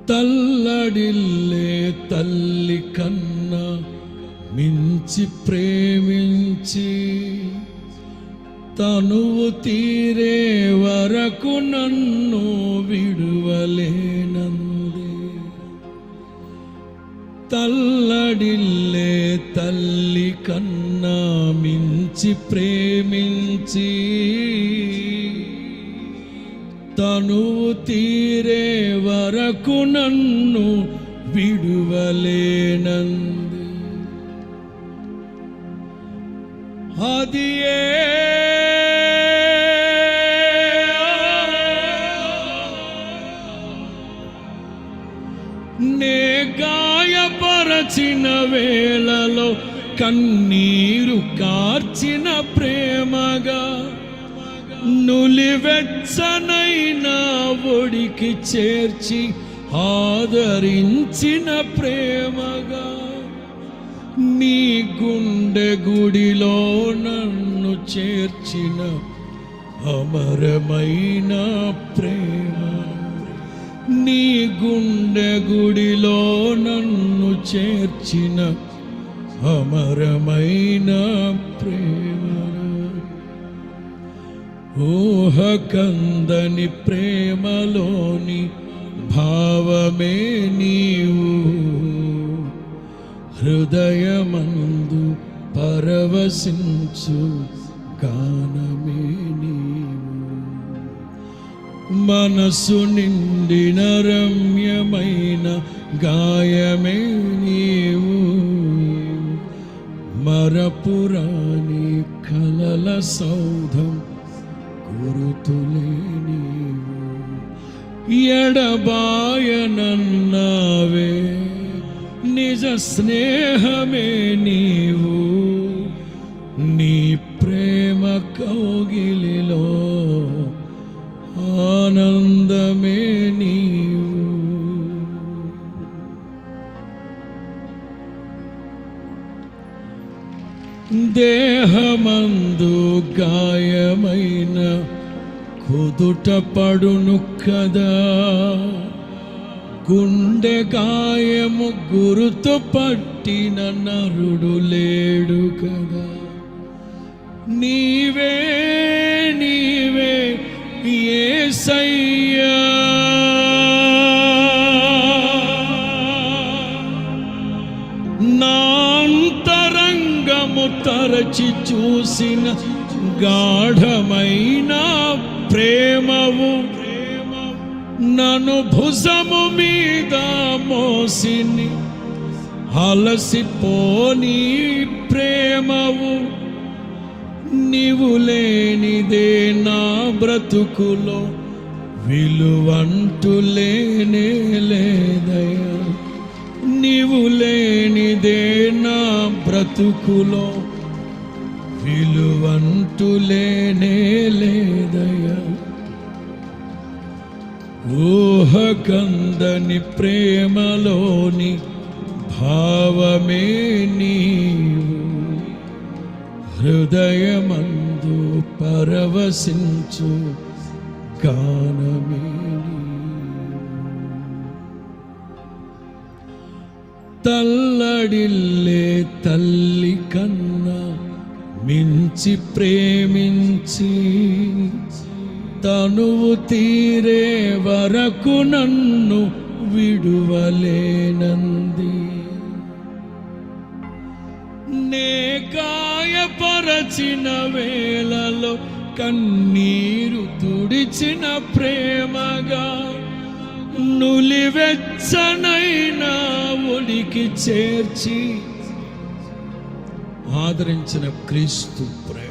తల్లడిల్లే తల్లి కన్నా మించి ప్రేమించి తనువు తీరే వరకు నన్ను విడువలేనంది. తల్లడిల్లే తల్లి కన్నా మించి ప్రేమించి తనువు తీరే వరకు నన్ను విడువలేనంది. అది నే గాయపరచిన వేళలో కన్నీరు కార్చిన ప్రేమగా, నులివెచ్చనైనా ఒడికి చేర్చి ఆదరించిన ప్రేమగా, నీ గుండె గుడిలో నన్ను చేర్చిన అమరమైన ప్రేమ, నీ గుండె గుడిలో నన్ను చేర్చిన అమరమైన ప్రేమ. ఊహకందని ప్రేమలోని భావమే నీవు, హృదయమందు పరవశించు గానమే నీవు, మనసు నిండిన రమ్యమైన గాయమే నీవు, మరపురాని కలల సౌధం గురుతులే నీవు. ఎడబాయనన్నావే నిజ స్నేహమే నీవు, నీ ప్రేమ కౌగిలిలో ఆనందమే నీవు. దేహమందు గాయమైన కుదుట పడును కదా, గుండె గాయము గురుతు పట్టిన నరుడు లేడు కదా. నీవే నీవే యేసయ్యా, నా అంతరంగము తరచి చూసిన గాఢమైన ప్రేమవు, నన్ను భుజము మీద మోసిని అలసిపోని ప్రేమవు, నీవు లేనిదే నా బ్రతుకులో విలువంటూ లేనే లేదయ్యా, నీవు లేనిదే నా బ్రతుకులో విలువంటూ లేనే లేదయ్యా. ఊహకందని ప్రేమలోని భావమే నీవు, హృదయమందు పరవశించు గానమే నీవు. తల్లడిల్లే తల్లి కన్నా మించి ప్రేమించి తనువు తీరే వరకు నన్ను విడువలేనంది. నే గాయపరచిన వేళలో కన్నీరు తుడిచిన ప్రేమగా, నులివెచ్చనైనా ఒడికి చేర్చి ఆదరించిన క్రీస్తు ప్రేమ.